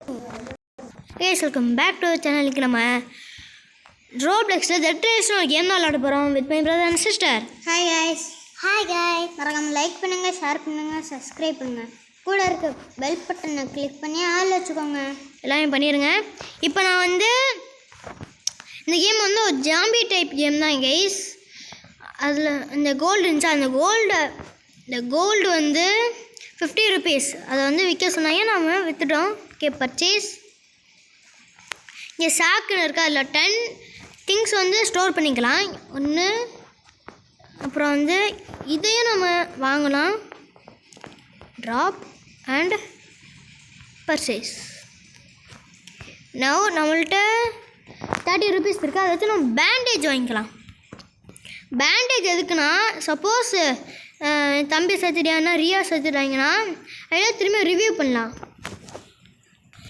Welcome back to சேனலுக்கு நம்ம ரோப்ளெக்ஸில் dead ரேஸ்னு ஒரு கேம் விளாட போகிறோம் with my brother and sister. Hi guys மறக்காம லைக் பண்ணுங்கள், ஷேர் பண்ணுங்கள், சப்ஸ்கிரைப் பண்ணுங்கள், கூட இருக்க பெல் பட்டனை கிளிக் பண்ணி ஆள் வச்சுக்கோங்க. எல்லாமே பண்ணிடுங்க. இப்போ நான் வந்து இந்த கேம் வந்து ஒரு ஜாம்பி டைப் கேம் தான் கைஸ். அதில் இந்த கோல்டு இருந்துச்சு, இந்த கோல்டு வந்து 50 rupees. அதை வந்து விற்க சொன்னாங்க, நம்ம விற்றுட்டோம். Okay, purchase. இங்கே சாக்குன்னு இருக்குது, அதில் 10 திங்ஸ் வந்து ஸ்டோர் பண்ணிக்கலாம். ஒன்று, அப்புறம் வந்து இதையும் நம்ம வாங்கலாம். Drop and purchase. நவ் நம்மள்கிட்ட 30 rupees இருக்குது. அதை வச்சு நம்ம பேண்டேஜ் வாங்கிக்கலாம். பேண்டேஜ் எதுக்குன்னா, சப்போஸ் தம்பி சத்துட்டாங்கன்னா, ரியா சத்துட்டாங்கன்னா அதில் திரும்பி ரிவ்யூ பண்ணலாம்.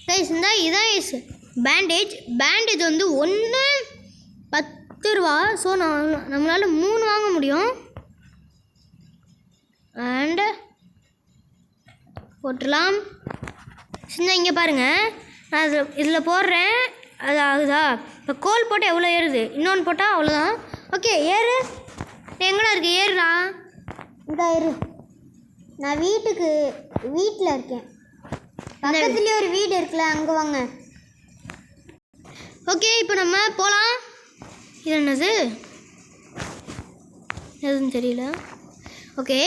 கைஸ் இதான் பேண்டேஜ் வந்து ஒன்று 10 ரூபா. ஸோ நம்மளால் 3 வாங்க முடியும். அண்டு போட்டுடலாம். சின்ன இங்கே பாருங்கள், நான் இதில் போடுறேன், அது ஆகுதா? இப்போ கோல் போட்டால் எவ்வளோ ஏறுது, இன்னொன்று போட்டால் அவ்வளோதான். ஓகே, ஏறு. எங்கடா இருக்குது? ஏறுடா. இதா இரு, நான் வீட்டில் இருக்கேன். பக்கத்துலேயே ஒரு வீடு இருக்குல்ல, அங்கே வாங்க. ஓகே, இப்போ நம்ம போகலாம். இது என்னது எதுன்னு தெரியல. ஓகே,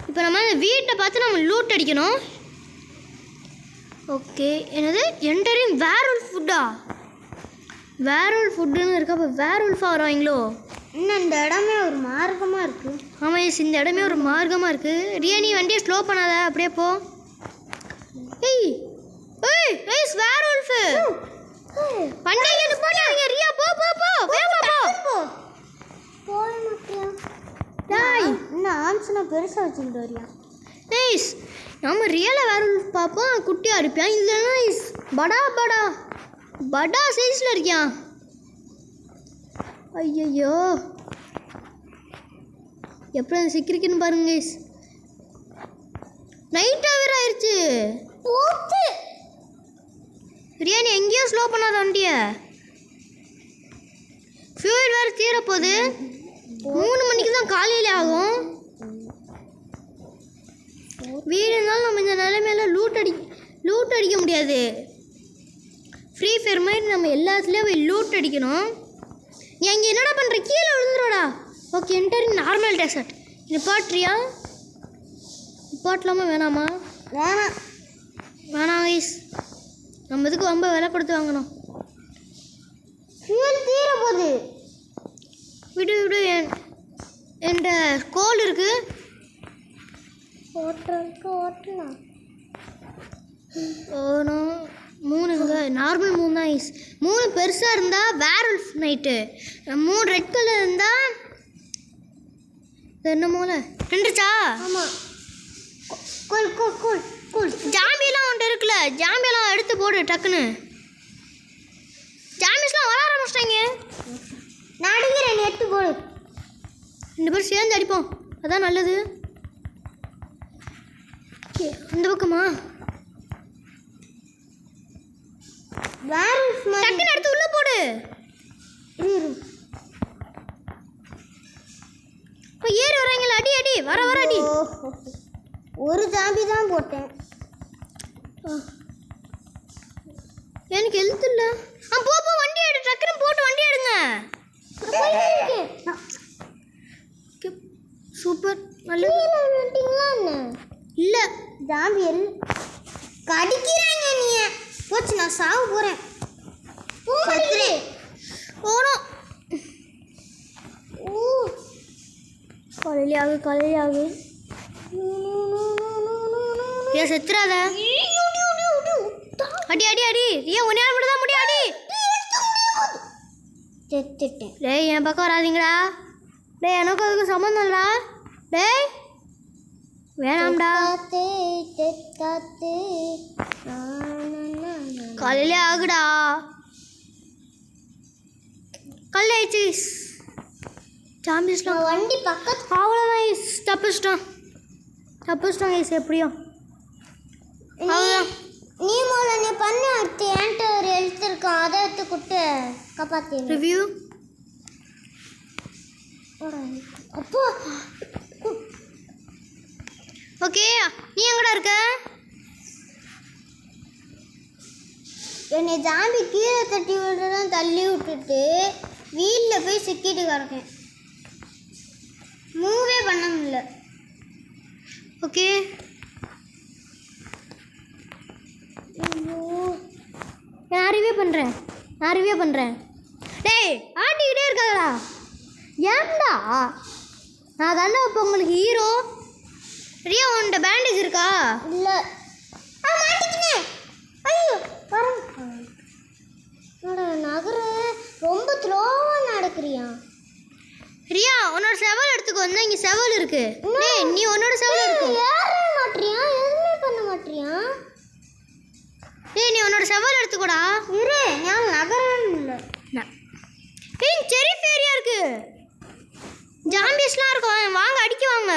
இப்போ நம்ம வீட்டை பார்த்து நம்ம லூட் அடிக்கணும். ஓகே, என்னது என்டரிங் வேர்வல்ஃப் ஃபுட்டா? வேர்வல்ஃப் ஃபுட்டுன்னு இருக்கா? அப்போ வேர்வல்ஃபாக வருவாங்களோ? இன்னும் இந்த இடமே ஒரு மார்க்கமாக இருக்குது. ஆமாம், இந்த இடமே ஒரு மார்க்கமாக இருக்குது. ரியா, நீ வண்டியை ஸ்லோ பண்ணாத, அப்படியே போ. ஏய் ஏய் ஏய் வேர்வல்ஃப் வண்டியை போடாதீங்க. ரியா, போ போ போ, வேகமா போ. போக மாட்டியா? டேய், இன்னும் ஆம்ஸ்னா பெருசாக வச்சுக்கிட்டு வரியா? ஏய், நம்ம ரியலாக வேர்வல்ஃப் பார்ப்போம், குட்டியாக இருப்பான். இல்லைன்னா படா சைஸில் இருக்கியான். ஐயோ, எப்படி அந்த சிக்கிரிக்குன்னு பாருங்க. நைட்டாக வேறு ஆயிடுச்சு. போச்சு. பிரியாணி எங்கேயோ ஸ்லோ பண்ணாத வண்டியை. ஃபியூல் வேறு தீரப்போகுது. 3 மணிக்கு தான் காலையில் ஆகும். வீடு இருந்தாலும் நம்ம இந்த நிலைமையில லூட் அடிக்க முடியாது. ஃப்ரீ ஃபயர் மாதிரி நம்ம எல்லாத்துலேயும் போய் லூட் அடிக்கணும். நீ அங்கே என்னடா பண்ணுற? கீழே விழுந்துருவாடா. Okay, entering normal desert. நிப்பாட்றியா? நிப்பாட்டலாமா வேணாமா? வேணாம் கைஸ், நம்ம இதுக்கு ரொம்ப விலை கொடுத்து வாங்கணும். ஃபியூல் தீர போகுது. விடு என்கிட்ட கோல் இருக்குது. ஓட்டலாம். ஓணும் 3 இங்கே நார்மல் 3 தான் ஐஸ். 3 பெருசாக இருந்தால் வேர்வல்ஃப் நைட்டு, 3 ரெட் கலர் இருந்தால் என்ன மூளை நின்றுச்சா? ஆமாம். கூல் ஜாம்பியெல்லாம் ஒன்று இருக்குல்ல, ஜாம்பியெல்லாம் எடுத்து போடு டக்குன்னு. ஜாம்பிஸ்லாம் வர ஆரம்பிச்சிட்டாங்க. நான் அடிக்கிறேன், எடுத்து போடு. 2 பேரும் சேர்ந்து அடிப்போம், அதான் நல்லது. இந்த பக்கமா டக்குன்னு எடுத்து உள்ள போடு. ஏறி வராங்களா? அடி வர அடி. ஒரு ஜாம்பி தான் போட்டேன். எனக்கு எழுத்து இல்லை. போ வண்டி எடு, டக்குன்னு போட்டு வண்டி எடுங்க. சூப்பர், நல்லது. இல்லை ஜாம்பி கடிக்கிறாங்க. நீ போச்சு, நான் சாவு போகிறேன். ஓடும். காலையிலே ஏன் செத்துறாத? அடி ஏன் உன்னையால் மட்டும் தான் முடியும். அடி. செத்துட்டேன். டேய், என் பக்கம் வராதிங்கடா. டேய், எனக்கு அதுக்கு சம்மந்தம் இல்லடா. டேய், வேணாம்டா. காலையிலே ஆகுடா. கல் ஆயிடுச்சு. சாம்பிஸ்லாம் வண்டி பக்கத்து அவ்வளோதான். தப்பிச்சிட்டான் எப்படியும். கண்ணு எடுத்து என்கிட்ட ஒரு எழுத்து இருக்கும் அதை எடுத்து கொடுத்து காப்பாற்றி ரிவ்யூ. அப்போ ஓகே, நீ எங்கடா இருக்க? என்னை ஜாம்பி கீழே தட்டி விட்டுதான் தள்ளி விட்டுட்டு வீட்டில் போய் சிக்கிட்டு கிடக்கேன். மூவே பண்ண முடியல. ஓகே, நான் ரிவ்யூ பண்ணுறேன். டேய் ஆட்டிக்கிட்டே இருக்காதடா. ஏன்டா? நான் தானே இப்போ உங்களுக்கு ஹீரோ. ரியா உன்கிட்ட பேண்டேஜ் இருக்கா? இல்லை. மாட்டிக்கினேன். ஐயோ என்னோட நகர ரொம்ப ஸ்லோவாக நடக்கிறியா? ரியா உன்னோட செவல் எடுத்துக்கோ. வந்து இங்கே செவல் இருக்கு. டேய் நீ உன்னோட செவல் எடுத்துக்கோ. ஏற மாட்டியா? எதுவுமே பண்ண மாட்டியா? டேய் நீ உன்னோட செவல் எடுத்துக்கோடா. இரு, நான் நகரன்னு இல்லை. டேய் செரி ஃபேரியா இருக்கு. ஜாம்பிஸ்லாம் இருக்கும். வாங்க அடிக்க வாங்க.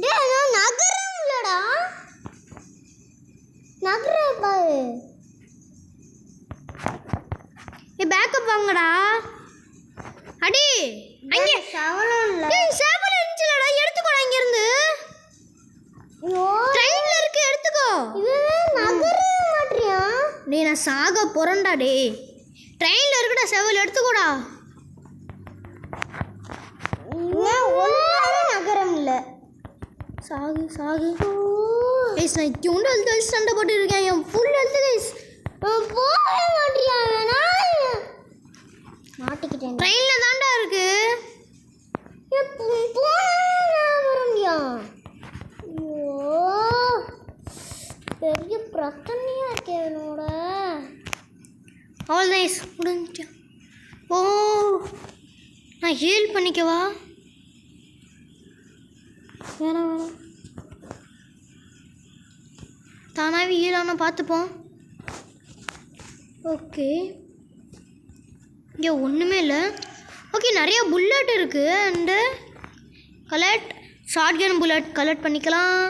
டேய் நான் நகரம் இல்லடா. நகர பாரு. ஏய் பேக்கப் வாங்கடா. அடி அங்கே சவலம் இல்லை. டேய் செவல் இருந்துச்சுலடா, எடுத்துக்கோடா இங்க இருந்து. ஐயோ ட்ரெயின்ல இருக்கு, எடுத்துக்கோ. இது நகர மாட்டியா? டேய் நான் சாக போறேன்டா. டேய் ட்ரெயின்ல இருக்குடா செவல், எடுத்துக்கோடா. ஒன்றாலும் நகரம் இல்லை. சாகு கைஸ், நான் இத்தியோண்டு அழுத்து சண்டை போட்டு இருக்கேன். என் ஃபுல் அழுத்து கைஸ். போக மாட்டியா? மாட்டிக்கிட்டேன். ட்ரெயினில் தான்டா இருக்கு. பெரிய பிரச்சனையா இருக்கே என்னோட. ஆல் நைஸ் முடிஞ்சா. ஓ நான் ஹீல் பண்ணிக்கவா? வேணாம் தானாகவே ஹீலான பார்த்துப்போம். ஓகே இங்கே ஒன்றுமே இல்லை. ஓகே நிறைய புல்லட் இருக்குது. And short gun bullet collect பண்ணிக்கலாம்.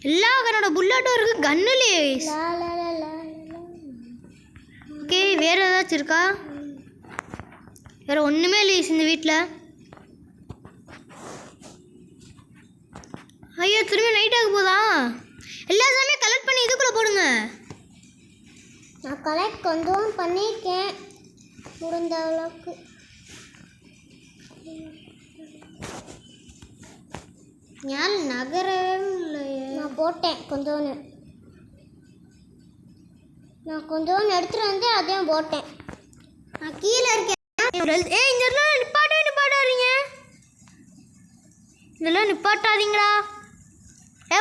எல்லா கன்னோட புல்லட்டும் இருக்குது கன்னுலேயே. ஓகே வேறு ஏதாச்சும் இருக்கா? வேறு ஒன்றுமே இல்லை இந்த வீட்டில். ஐயோ திரும்பி நைட் ஆக போதா? எல்லா சாமியும் கலெக்ட் பண்ணி இதுக்குள்ளே போடுங்க. நான் கலெக்ட் கொஞ்சம் பண்ணியிருக்கேன் முடிந்த அளவுக்கு. யார் நகரம் இல்லையே. நான் போட்டேன் கொஞ்சோன்னு. நான் கொஞ்சோன்னு எடுத்துகிட்டு வந்து அதையும் போட்டேன். நான் கீழே இருக்கேன். ஏய் இந்த இடத்துல நிப்பாட்டாதீங்க. இதெல்லாம் நிப்பாட்டாதீங்களா?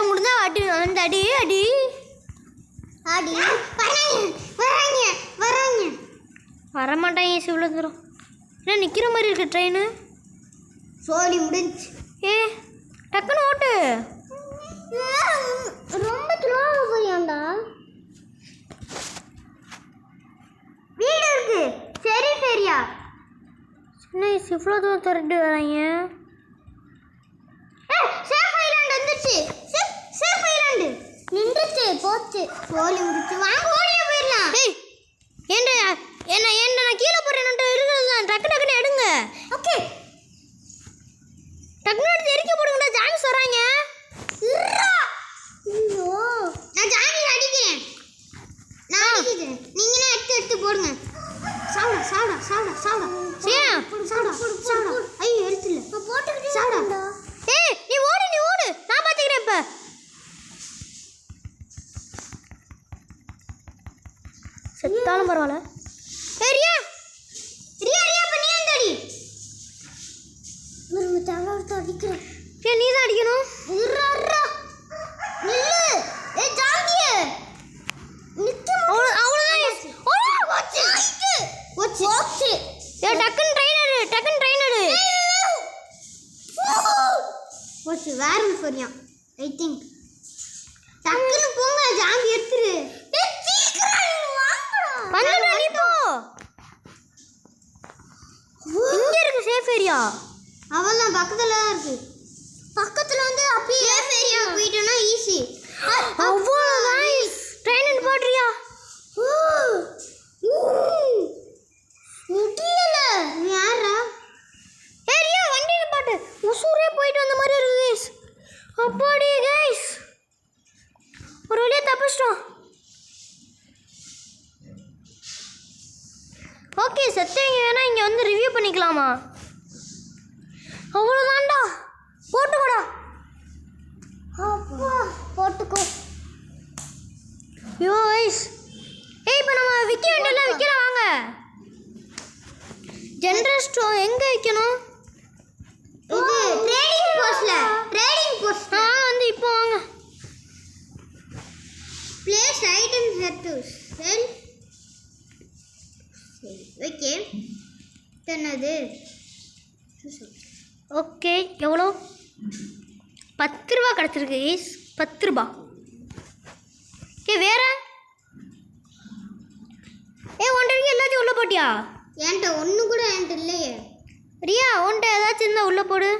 முடிஞ்சா அடி அந்த அடி அடி ஆடி வராங்க வரமாட்டாங்க. இவ்வளோ தூரம் என்ன நிற்கிற மாதிரி இருக்கு ட்ரெயின். சோழி முடிஞ்சு. டக்குன்னு ஓட்டு. ரொம்ப ஸ்லோவாக போயாண்டா. வீடு இருக்கு. சரியா சின்ன இவ்வளோ தூரம் திரண்டு வராங்க. சேஃப் ஐலாண்ட் வந்துருச்சு. சேஃப் ஐலாண்டு நின்றுச்சு. போச்சு. சோழி முடிச்சு. வாங்க ஓடியே போயிடலாம். என்ன நான் கீழே போடுறேன். இருக்கிறது தான். டக்குன்னு எடுங்க. ஓகே டக்குன்னு எடுத்து எரிக்க போடுங்கடா. ஜாமிஸ் வராங்க. ஐயோ நான் ஜாமி அடிக்கிறேன். நீங்களே எடுத்து போடுங்க. சாப்பிட ஐயோ எடுத்துல போட்டுக்கிட்டே சாப்பிடா. நீ ஓடு நான் பார்த்துக்கிறேன். இப்போ செத்தாலும் பரவாயில்ல. ரியா பண்ணி அடி. அடிக்கிறேன். நீ தான் அடிக்கணும். நில்லு. ஜாம்பியே டக்குன்னு ட்ரெயின் எடு. போச்சு. வேற சொரியா ஐ திங்க். டக்குன்னு போங்க. ஜாம்பி எடுத்துரு. இங்க இருக்கு சேஃப் ஏரியா. அவெல்லாம் பக்கத்துல தான் இருக்கு. பக்கத்துல வந்து அப்படியே சேஃப் ஏரியா போயிட்டோம்னா ஈஸி. அவ்வளவுதான். ட்ரெயின் போடுறியா? தப்பிச்சிட்டோம். ஓகே செத்தவங்க வேணா இங்கே வந்து ரிவ்யூ பண்ணிக்கலாமா? அவ்வளோதான்டா, போட்டுக்கோடா. அப்பா போட்டுக்கோ. யோ ஐஸ். ஏய் இப்போ நம்ம விற்க வேண்டியெல்லாம் விற்கலாம் வாங்க. ஜென்ரல் ஸ்டோர் எங்கே விற்கணும்? இது ட்ரேடிங் போஸ்ட்ல வந்து இப்போ வாங்க. place items here to sell. Okay என்னது? ஓகே எவ்வளோ? 10 ரூபா கிடச்சிருக்கு ஈஸ். 10 ரூபா. ஏ வேற? ஒன்றரைக்கு எல்லாத்தையும் உள்ளே போட்டியா? என்கிட்ட ஒன்று கூட என்கிட்ட இல்லையே. ரியா உன்ட்ட ஏதாச்சும் இருந்தால் உள்ளே போடு.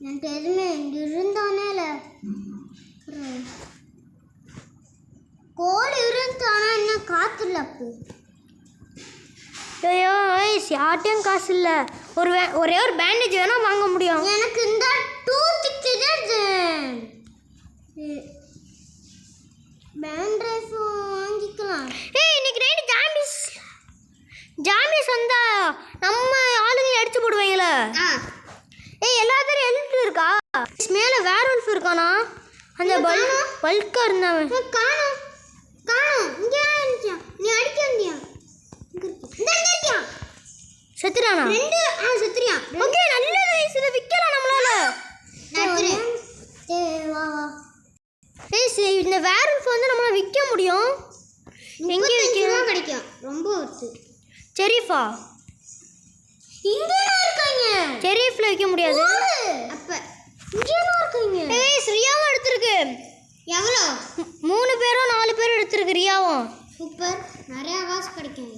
என்கிட்ட எதுவுமே இருந்தானே இல்லை. கோல் இருந்தானா என்ன காற்று இல்லை. அப்போ ஐயோ ஐஸ் யார்ட்டையும் காசு இல்லை. ஒரே ஒரு பேண்டேஜ் வேணால் வாங்க முடியும். எனக்கு இந்த டூத் பேண்டேஜ் வாங்கிக்கலாம். இன்னைக்கு நைட்டு ஜாம்பிஸ் வந்தா நம்ம ஆளுங்க அடிச்சு போடுவாங்களே. எல்லாத்தையும் எழுத்து இருக்கா? மேலே வேர் உல்ஃப் இருக்கானா? அந்த பல்கா இருந்தாவன் காணும் இங்கே இருந்துச்சா? நீ அடிக்க வந்தியா? செத்துறானா? செத்துறியா? ஓகே நல்ல வயசு இதை விற்கலாம் நம்மளால. இந்த வேர் உல்ஃப் வந்து நம்மளால விற்க முடியும். எங்கே விற்கணும்? கிடைக்கும். ரொம்ப வருது. செரீஃபா இங்கே இருக்காங்க. செரீஃப்ல விற்க முடியாது. அப்ப இங்கே இருக்காங்க. ரியாவும் எடுத்திருக்கு. எவ்வளோ? 3 பேரோ 4 பேரும் எடுத்திருக்கு ரியாவும். சூப்பர், நிறைய காசு கிடைக்கும்.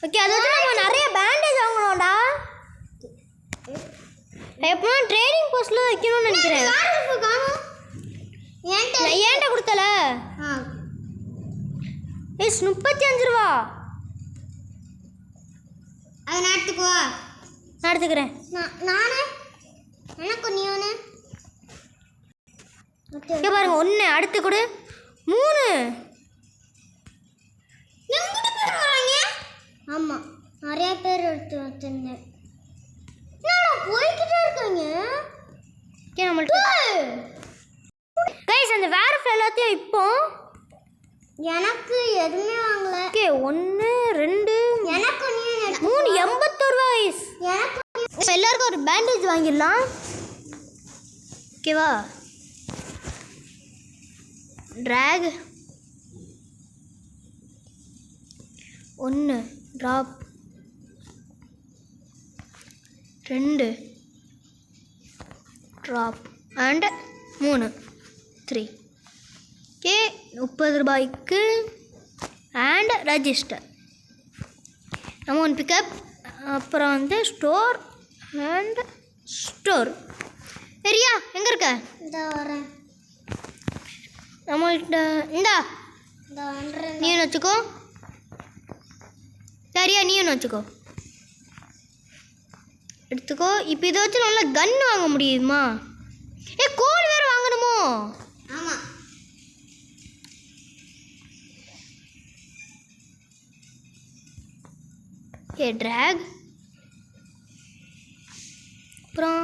ஓகே அதை வச்சு நம்ம நிறைய பேண்டேஜ் வாங்கணும்டா. எப்போ ட்ரேடிங் போஸ்ட்ல வைக்கணும்னு நினைக்கிறேன். ஏன்ட்ட கொடுத்தல? 35 ரூபா. அதை நான் எடுத்துக்குவா? நான் எடுத்துக்கிறேன். நானே எனக்கு நீ ஒன்று பாருங்க. 1 அடுத்து கொடு. 3. ஆமாம், நிறைய பேர் எடுத்து வச்சிருந்தேன். போய்கிட்டே இருக்காங்க. ஓகே நம்மள்ட்ட கைஸ் அந்த வேற எல்லாத்தையும் இப்போ எனக்கு எதுவுமே வாங்கல. ஓகே 1 2 எனக்கு 3 81 ரூபா கைஸ். எனக்கு எல்லாருக்கும் ஒரு பேண்டேஜ் வாங்கிடலாம். ஓகேவா? Track 1 drop 2 drop and 3 3. Okay 30 ரூபாய்க்கு அண்ட் ரெஜிஸ்டர். நம்ம ஒன் பிக்கப். அப்புறம் வந்து ஸ்டோர் அண்ட் ஸ்டோர். சரியா எங்கே இருக்க? இந்த வரேன். நம்மள்கிட்ட இந்தா இந்த வந்துடுறேன். நீ ஒன்று வச்சுக்கோ. சரியா நீ ஒன்று வச்சுக்கோ. எடுத்துக்கோ. இப்போ இதை வச்சு நல்லா கன் வாங்க முடியுமா? கோல் வேறு வாங்கணுமோ? ஆமாம். ட்ராக் அப்புறம்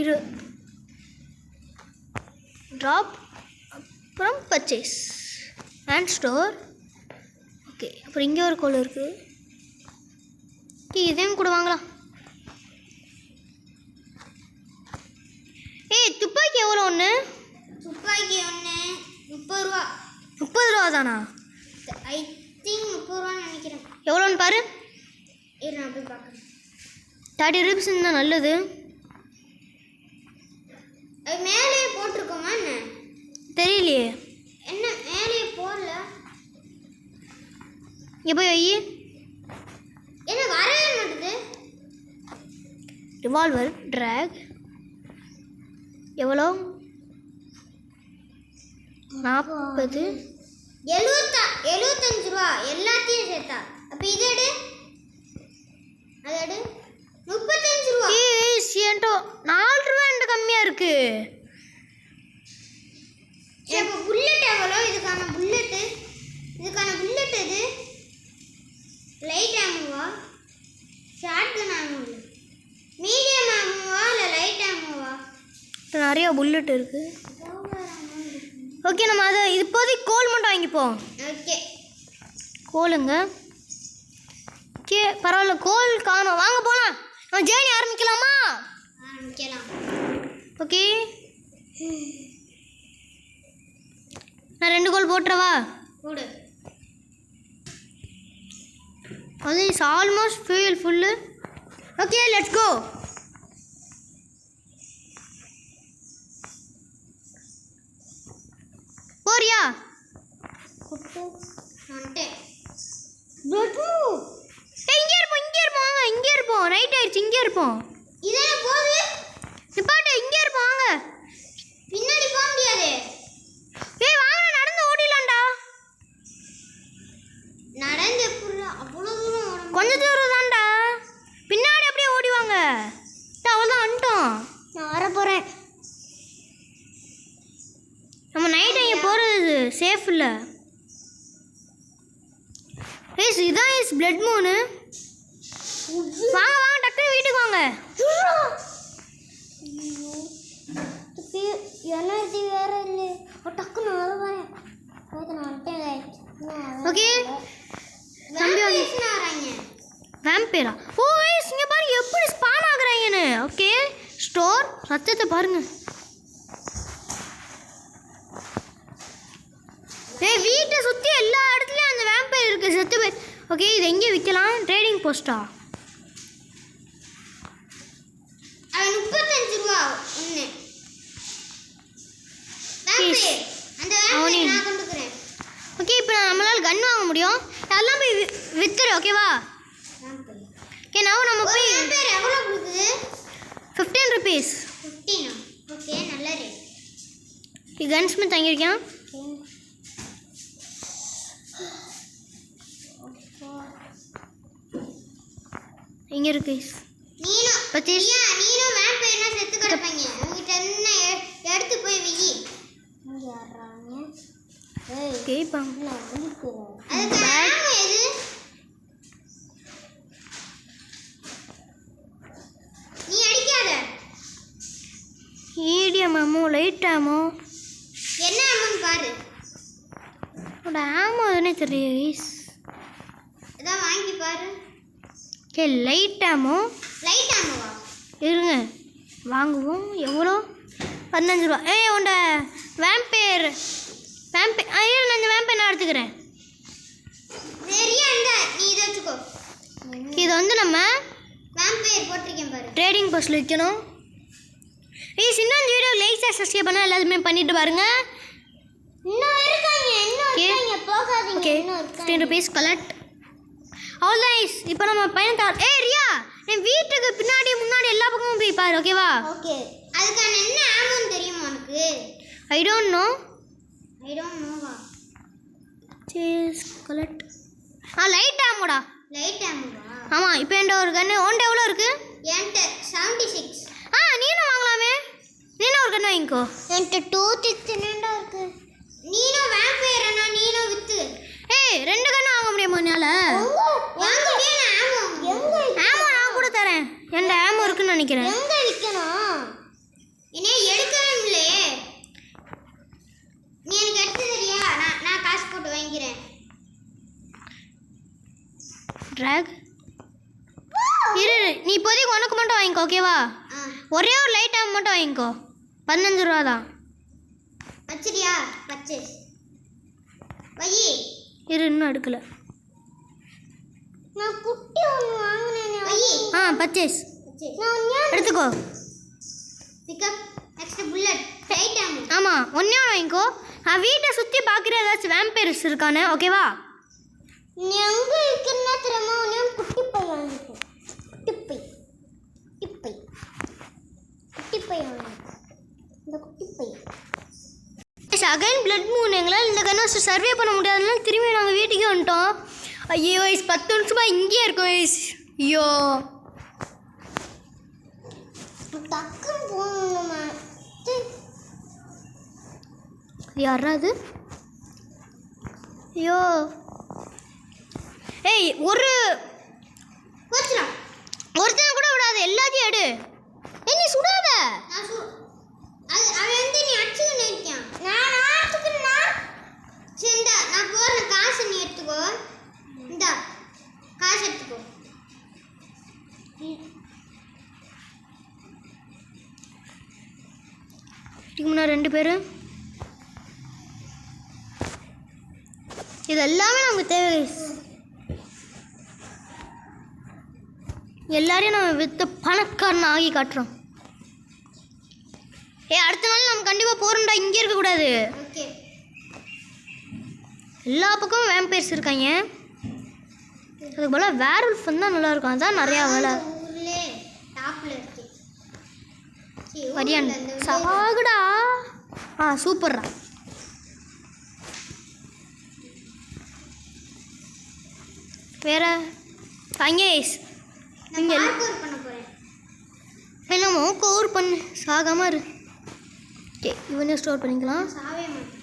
இரு ட்ராப் அப்புறம் பர்ச்சேஸ் அண்ட் ஸ்டோர். ஓகே அப்புறம் இங்கே ஒரு கோல் இருக்குது. இதையும் கூட வாங்கலாம். துப்பாக்கி எவ்வளோ ஒன்று? துப்பாக்கி ஒன்று 30 ரூபா. 30 ரூபா தானா? ஐ திங்க் 30 ரூபான்னு நினைக்கிறேன். எவ்வளோன்னு பாரு. நான் போய் பார்க்குறேன். 30 ரூபீஸ் இருந்தால் நல்லது. அது மேலேயே போட்டிருக்கோமா என்ன? தெரியலையே. என்ன மேலேயே போடல? இங்கே போய் வை. என்ன வரவே மாட்டுது? ரிவால்வர் ட்ராக் எவ்வளோ? 40 75 ரூபா எல்லாத்தையும் சேர்த்தா. அப்போ இது எடு, அது எடு. 35 ரூபா. என்கிட்ட 4 ரூபா என்கிட்ட கம்மியாக இருக்கு. இப்போ புல்லட் எவ்வளோ? இதுக்கான புல்லட்டு இது லைட் ஆமுவா, ஷார்ட் கன் ஆமு, மீடியம் ஆமுவா இல்லை லைட் ஆமுவா? நிறைய புல்லட் இருக்கு. ஓகே, நம்ம அதை இப்போதைக்கு கோல் மட்டும் வாங்கிப்போம். ஓகே, கோலுங்க. ஓகே, பரவாயில்ல, கோல் காணும். வாங்க போகலாம். நம்ம ஜேர்னி ஆரம்பிக்கலாமா? ஆரம்பிக்கலாம். ஓகே, நான் 2 கோல் போட்டுறவா? போடு. அது is almost fuel full. Okay, let's go. போறியா? இங்கே இருப்போம். ரைட் ஆயிடுச்சு. இங்கே இருப்போம். இதெல்லாம் போகுது. நிப்பாட்டு. இங்கே இருப்போம். வாங்க. பின்னாடி போக முடியாது. ஏய் வாங்க, நடந்து ஓடிடலாம்டா. நடந்து அவ்வளோ தூரம் ஓட கொஞ்ச தூரம் தான்டா. பின்னாடி அப்படியே ஓடிவாங்க. அவ்வளோதான், வந்துட்டோம். நான் வர போகிறேன். நம்ம நைட் இங்கே போகிறது சேஃப் இல்லை. ஏய் இதான் பிளட் மூனு. வாங்க வாங்க, டக்குனு வீட்டுக்கு வாங்க. எனர்ஜி வேற இல்லை. டக்குன்னு வருவேன். ஓகே, தம்பி வராங்க. வேம்பேரா? ஓ ஏஸ், இங்கே பாருங்க எப்படி ஸ்பான் ஆகுறாங்கன்னு. ஓகே, ஸ்டோர் சத்தத்தை பாருங்க. ஏய், வீட்டை சுற்றி எல்லா இடத்துலையும் அந்த வேம்பேர் இருக்குது. செத்து போய். ஓகே, இது எங்கே விற்கலாம்? ட்ரேடிங் போஸ்ட்டா? அது 35 ரூபா ஒன்று. அந்த வேம்பேர் நான் கொண்டுக்கிறேன். ஓகே, இப்போ நம்மளால் கன் வாங்க முடியும். அதெல்லாம் போய் வித்துரு. ஓகேவா? ஓகே, நம்ம போய் வேம்பேர் எவ்வளோ கொடுக்குது? 15 rupees. 15. ஓகே, நல்ல ரேட். கன் ஸ்மித் தங்கியிருக்கேன். எங்கே இருக்கு? நீனும் வேம்பேர்னா செத்து கிடப்பீங்க. உங்ககிட்ட என்ன எடுத்து போய் வியி. கேட்பாங்க. அதுக்கு ஆமு எது? நீ அடிக்காத. மீடியம் ஆமோ, லைட் ஆமோ, என்ன ஆமுன்னு பாரு. உன்னோட ஆமோ எதுனே தெரியல. இதான் வாங்கி பாரு. ஓகே, லைட் ஆமோ. லைட் ஆமுவா? இருங்க, வாங்குவோம். எவ்வளோ? 15 ரூபா. ஏய், உண்ட வேம்பேர் நான் இந்த வேம்பேர் நான் எடுத்துக்கிறேன். சரியா இந்த நீ இதை வச்சுக்கோ. இது வந்து நம்ம வேம்பேர் போட்டிருக்கேன் பாரு. ட்ரேடிங் போஸ்ட்டில் விற்கணும். இன்னும் இந்த வீடியோ லைக் சப்ஸ்கிரைப் பண்ணால் எல்லாத்துமே பண்ணிட்டு பாருங்க. இன்னும் இருக்காங்க. போகாதீங்க. Okay, 15 rupees collect. அவ்வளோதான். இப்போ நம்ம பயணம். ஏய் ரியா, என் வீட்டுக்கு பின்னாடி முன்னாடி எல்லா பக்கமும் போய் பாரு. ஓகேவா? ஓகே. அதுக்கான என்ன ஆமுன்னு தெரியுமா உனக்கு? ஐ டோன்ட் நோவா. Chase collect. லைட் ஆமுடா. லைட் ஆமுவா? ஆமாம். இப்போ என்கிட்ட ஒரு கன்று. உன்ட்ட எவ்வளோ இருக்கு? என்கிட்ட 76. நீனும் வாங்கலாமே. நீனும் ஒரு கன்று வாங்கிக்கோ. என்கிட்ட 269 இருக்கு. நீனும் வேம்பேரனா? நீனும் வித்து. ஏய், 2 கன்று வாங்க முடியுமா என்னால்? வாங்க முடியல. ஆமோ நான் கூட தரேன். என்கிட்ட ஆமோ இருக்குன்னு நினைக்கிறேன். எங்கே விற்கணும்? என்ன எடுக்கவே இல்லையே. நீ எனக்கு எடுத்து சரியா? நான் காசு போட்டு வாங்கிக்கிறேன். ட்ராக் இரு. நீ இப்போதைக்கு உனக்கு மட்டும் வாங்கிக்கோ. ஓகேவா? ஒரே ஒரு லைட் ஆம் மட்டும் வாங்கிக்கோ. 15 ரூபா தான். வச்சிரியா? வச்சு வை. இரு, இன்னும் எடுக்கல. நான் குட்டி ஒன்று வாங்கினேன். வை. பர்ச்சேஸ் நான் எடுத்துக்கோ. பிக்கப் நெக்ஸ்ட் புல்லட் லைட் ஆம். ஆமாம், ஒன்றே ஒன்று வாங்கிக்கோ. நான் வீட்டை சுற்றி பார்க்குற ஏதாச்சும் வேம்பேர்ஸ் இருக்கானே. ஓகேவா? நீ எங்கே இருக்குன்னா தெரியுமா? நான் குட்டி பை வாங்கிப்பேன். குட்டி பை வாங்கிப்பேன். இந்த குட்டி பை. Again blood Moon. எங்களால் இந்த கண்ணை சர்வே பண்ண முடியாதுனால திரும்பி நாங்கள் வீட்டுக்கே வந்துட்டோம். ஐயோ வயசு 10 நிமிஷமாக இங்கேயே இருக்கோம் வயசு. ஐயோ, டக்குன்னு போகணுமா? யாரா அது? ஐயோ ஏய் ஒருத்தனை கூட விடாது, எல்லாத்தையும் எடு. ஏய் நீ சுடாத. அவன் வந்து நீ அடிச்சுக்கின்னு இருக்கான். நான் அடிச்சுக்கின்னா சரி இந்தா நான் போடுறேன், காசு நீ எடுத்துக்கோ. இந்தா காசு எடுத்துக்கோ. இதுக்கு முன்னாடி 2 பேர். இது எல்லாமே நமக்கு தேவை. எல்லாரையும் நம்ம விற்று பணக்காரன் ஆகி காட்டுறோம். அடுத்த நாள் நம்ம கண்டிப்பாக போகிறோம்டா, இங்கே இருக்கக்கூடாது. ஓகே. எல்லா பக்கமும் வேம்பயர்ஸ் இருக்காங்க. அதுக்கு போல வேர்வல்ஃப் தான் நல்லாயிருக்கும். அதான் நிறையா வேலை. ஊர்லே டாப்பில் இருக்கு. வரியான் சாகுடா. சூப்பர்ரா. வேற தங்கேஷ் இங்கே பார்க்கோர் பண்ண போகிறேன். என்னமோ கோர் பண்ணு, சாகாம இரு. ஓகே, இவனே ஸ்டோர் பண்ணிக்கலாம். சாவே மாட்டேன்.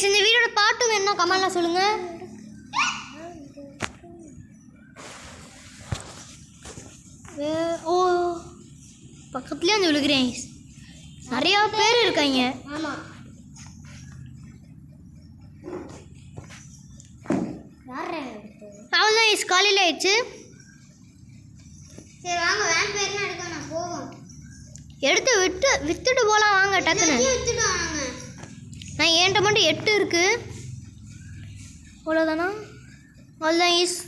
இந்த வீடியோட பாட்டு வேணும்னா கமெண்ட்ல சொல்லுங்க. ஓ பக்கத்துலேயே வந்து விழுகிறேன். நிறையா பேர் இருக்காங்க. ஆமாம். அவ்வளோதான், காலையில் ஆயிடுச்சு. சரி வாங்க, வேம்பயர்னா எடுக்க நான் போவோம். எடுத்து வித்துட்டு போகலாம் வாங்க டக்குன்னு. வித்துட்டு வாங்க. நான் என்கிட்ட மட்டும் 8 இருக்கு. அவ்வளோதானா? அவ்வளோதான் ஈஸ்.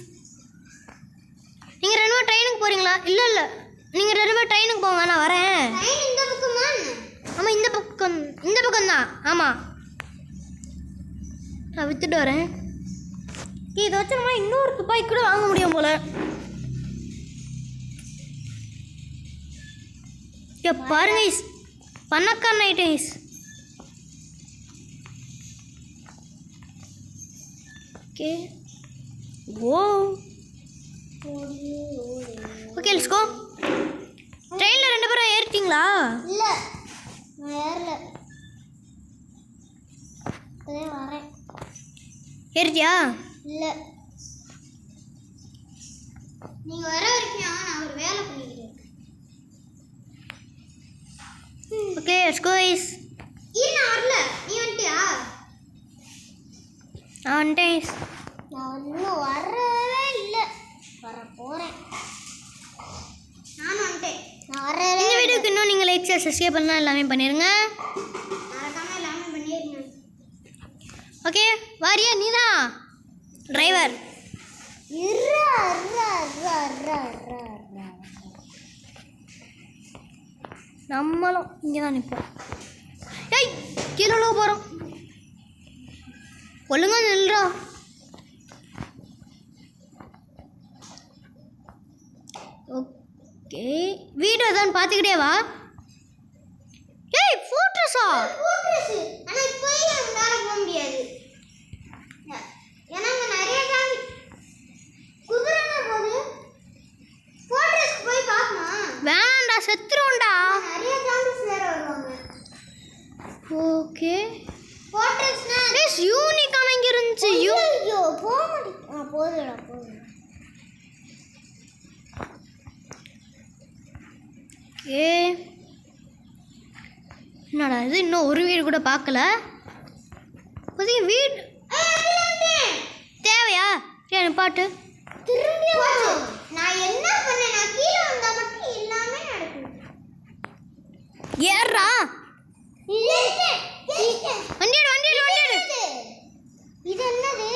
நீங்கள் 2 பேர் ட்ரெயினுக்கு போகிறீங்களா? இல்லை நீங்கள் 2 பேர் ட்ரெயினுக்கு போங்க, நான் வரேன். இந்த பக்கமா? ஆமாம் இந்த பக்கம்தான். ஆமாம், நான் வித்துட்டு வரேன். இதை வச்சு நம்ம இன்னொரு துப்பாக்கி கூட வாங்க முடியும் போல. பாருங்க ஈஸ், பணக்காரன் ஆயிட்டேன் ஈஸ். Okay okay let's go. ட்ரெயினில் 2 பேரும் ஏறிட்டீங்களா? இல்லை நான் ஏறல, வரேன். ஏறிட்டியா? இல்லை நீங்கள் வர வரைக்கும் நான் ஒரு வேலை பண்ணிக்கிறேன். ஓகே லெட்ஸ் கோ ஈஸ். நான் வரல, நீ வந்துட்டியா? நான் வந்துட்டேன் ஈஸ். நான் இன்னும் வரவே இல்லை, வர போகிறேன். நானும் வந்துட்டேன். நான் வரவே. இந்த வீடியோக்கு இன்னும் நீங்கள் லைக் சப்ஸ்கிரைப் பண்ணலாம், எல்லாமே பண்ணிடுங்க. மறக்காமல் எல்லாமே பண்ணிடுங்க. ஓகே வாரியா? நீ தான் டிரைவர். நம்மளும் இங்கே தான் நிற்போம். ஏய் கீழே போகிறோம், ஒழுங்கா நில்றா. ஓகே வீடியோ தான் பார்த்துக்கிட்டே வா. ஏய் ஃபோர்ட்ரஸா? ஆனால் இப்போ நம்மளால போக முடியாது. ஏன்னா அங்கே நிறைய காமி குதிரைனா போகுது. ஃபோர்ட்ரஸ்க்கு போய் பார்க்கணும். வேணாண்டா, செத்துருவோண்டா. நிறைய காமிஸ் வேற வருவாங்க. ஓகே ஃபோர்ட்ரஸ்னா எஸ் யூனிக்கான இங்கே இருந்துச்சு. ஐயோ போக மாட்டேன். போதுடா போதும். ஏ என்னடா இது, இன்னும் ஒரு வீடு கூட பார்க்கல. புதிய வீடு தேவையா? ஏன் பாட்டு திரும்பி நான் என்ன பண்ணேன்? நான் கீழே வந்தா மட்டும் எல்லாமே நடக்கும். ஏறா வண்டிடு. இது என்னது?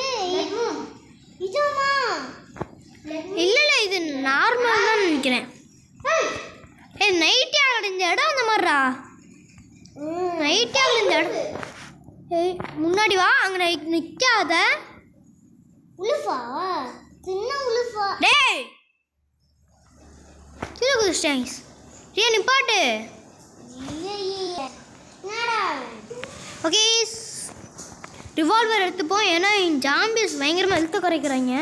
இதுமா? இல்லை இது நார்மல் தான் நினைக்கிறேன். நைட்டே அடைஞ்ச இடம் அந்த மாதிரிடா. நைட்டே அடைஞ்ச இடம். ஏய் முன்னாடி வா, அங்கே நிற்காத. உலுஃபா? சின்ன உலுஃபா? டேய் கீழே குதிச்சிட்டேன். ஏன் நிப்பாட்டு. ஓகே ரிவால்வர் எடுத்துப்போம், ஏன்னா ஜாம்பிஸ் பயங்கரமாக இழுத்து குறைக்கிறாங்க.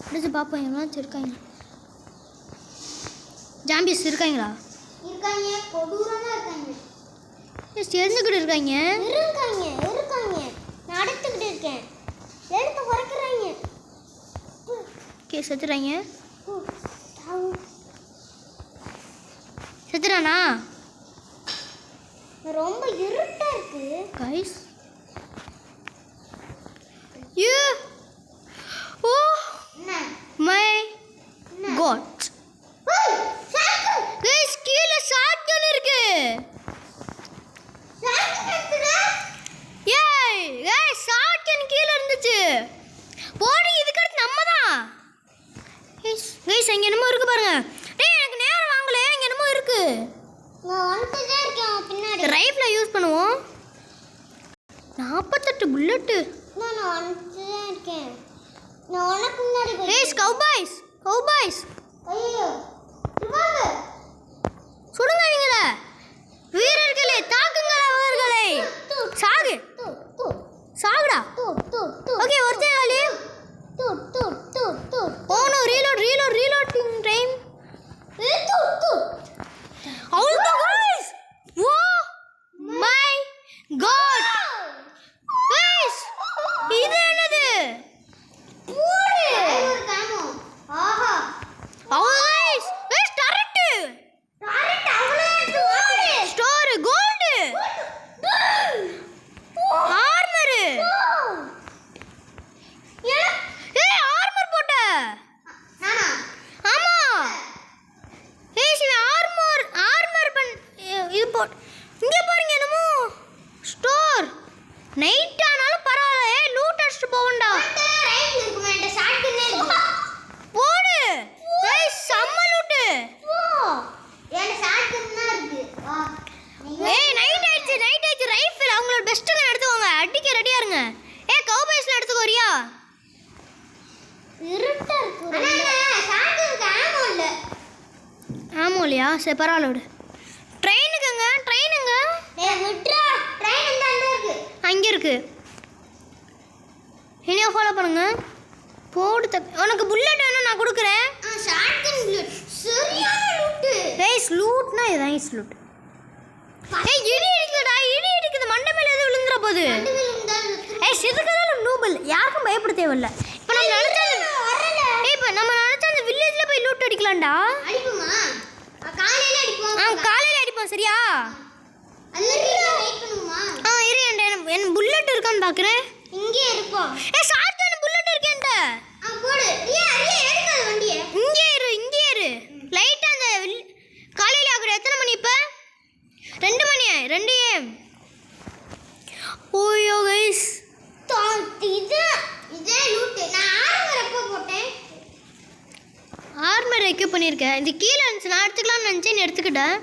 அடிச்சு பார்ப்போம் எவ்வளோ இருக்காங்க. ஜாம்பிஸ் இருக்காங்களா? இருக்காங்க, கொடூரமா இருக்காங்க. தெரிஞ்சுக்கிட்டு இருக்காங்க. நான் அடுத்துக்கிட்டு இருக்கேன். எடுத்து குறைக்கிறாங்க. செத்துறாங்க. செத்துறானா? ரொம்ப இருட்டா இருக்கு guys. You oh my God. Guys கீழே ஷாட்கன் இருக்கு. ஏய் கைஸ் ஷாட்கன் கீழே இருந்துச்சு. போடு, இதுக்கு அடுத்து நம்ம தான். கைஸ் அங்கே என்னமோ இருக்கு பாருங்க. டேய் எனக்கு நேரம் வாங்கல, இங்கே என்னமோ இருக்கு. நான் வந்துட்டே இருக்கேன் பின்னாடி. ரைஃபிள் யூஸ் பண்ணுவோம். 48 புல்லட். நான் வந்துட்டே இருக்கேன். நான் உனக்கு முன்னாடி போய். Guys cowboys. ஐயோ ரிவால்வர். சுடுங்க இவங்கள. வீரர்களே தாக்குங்கள் அவர்களை. சாகு. சாகுடா. ஓகே ஒருத்தன் காலி. Oh no, reloading time. அவ்வளோ guys. Oh my God. Guys இது என்னது? போடு. ஒரு காமோ. ஆஹா. அவ்வளோ கைஸ். Guys turret. அவ்வளோ போடு. Store gold. ஆர்மர். ஏய் ஆர்மர் போட்ட. நானா? ஆமா. ஏய் சிவ ஆர்மர் இது போட். இங்க பாருங்க என்னமோ ஸ்டோர். நைட் ஆனாலும் பரவாயில்ல. ஏய் லூட் அடிச்சிட்டு போவண்டா. ரைட் இருக்கு மேட்ட ஷாட்கன் இருக்கு. போடு. ஏய் செம்ம லூட். ஏன் ஷாட்கன் தான் இருக்கு. ஏய் நைட் ஆயிடுச்சு. ரைஃபிள் அவங்களோட பெஸ்ட் கன் எடுத்துக்கோங்க. அடிக்க ரெடியா இருங்க. ஏய் கவுபாய்ஸ்ல எடுத்துக்கோரியா? இருட்டா இருக்கு. அண்ணா ஷாட்கன் ஆமோ இல்ல. ஆமா இல்லையா? சரி பரவாயில்ல விடு. ட்ரெயினுங்க. டேய் விட்றா. ட்ரெயின் இந்த அங்க இருக்கு. அங்கே இருக்கு. என்னைய ஃபாலோ பண்ணுங்க. போடு உனக்கு புல்லட் வேணும் நான் கொடுக்குறேன். ஷாட்கன் புல்லட் சரியான லூட். கைஸ் லூட்னா இதான் இஸ் லூட். ஏய் இடி இடிக்குது. மண்டை மேல எது விழுந்துற போகுது. ஏய் சிதுக்கதால நூபல். யாருக்கும் பயப்பட தேவையில்ல. இப்போ நம்ம நினைச்சா அந்த வில்லேஜ்ல போய் லூட் அடிக்கலாம்டா. அடிப்போமா? காலையில அடிப்போம். காலையில அடிப்போம் சரியா? அதுக்கு வெயிட் பண்ணுமா? இரு என் புல்லட் இருக்கான்னு பார்க்குறேன். இங்கே இருப்போம். ஏய் ஷாட்கன் புல்லட் இருக்கேன்ட்ட. போடு. ரியா எடுக்காத வண்டியை. இங்கே இரு. லைட்டா அந்த காலையில ஆகுற எத்தனை மணி இப்போ? 2 மணி. 2 AM. OYO guys. இதே லூட். நான் ஆர்மர் எப்போ போட்டேன்? ஆர்மர் எக்யூப் பண்ணியிருக்கேன். இது கீழே இருந்துச்சு. நான் எடுத்துக்கலாம்னு நினச்சேன். நீ எடுத்துக்கிட்டேன்.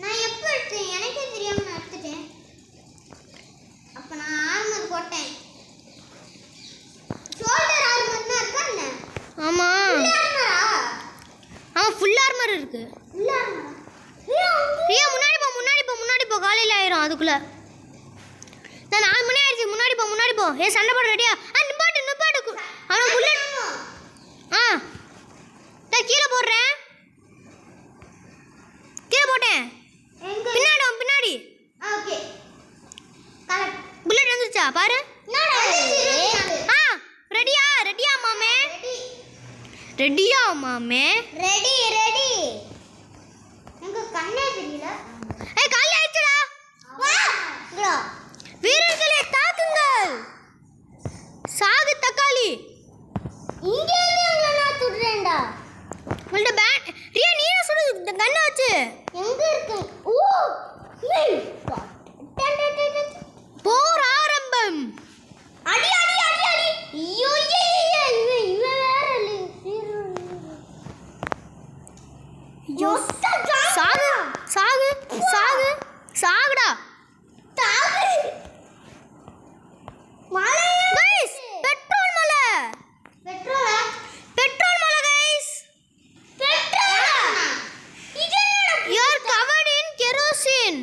நான் எப்போ எடுத்தேன்? எனக்கே தெரியாம நான் எடுத்துட்டேன். அப்போ நான் ஆர்மர் போட்டேன். ஷோல்டர் ஆர்மர் தான் இருக்கா என்ன? ஆமாம் ஃபுல் ஆர்மர் இருக்கு. ரியா முன்னாடி போ காலையில் ஆயிரும் அதுக்குள்ளே. நான் 4 மணி ஆயிடுச்சு. முன்னாடி போ. ஏ சண்டை போட ரெடியா? நிப்பாட்டு. அவன் புல்லட். நான் கீழே போடுறேன். கீழே போட்டேன். பின்னாடி. ஓகே. புல்லட் வந்துருச்சா பாரு. ரெடியா மாமே? ரெடி. எனக்கு கண்ணே தெரியல. ஏய் காலைல ஆயிடுச்சுடா. வா. வீரர்களே தாக்குங்கள். சாகு தக்காளி. இங்கே இருந்து நான் சுடுறேன்டா. உள்ள பேட். ரியா நீ என்ன சுடு கண்ணை வச்சு? எங்க இருக்கு? ஓ ஏய் போர் ஆரம்பம். அடி. ஐயோ இவ வேற ஐயோ சாகுடா. மலை गाइस பெட்ரோல் மலை. பெட்ரோலா? பெட்ரோல் மலை गाइस. பெட்ரோலா? இது என்னடா? You are covered in kerosene.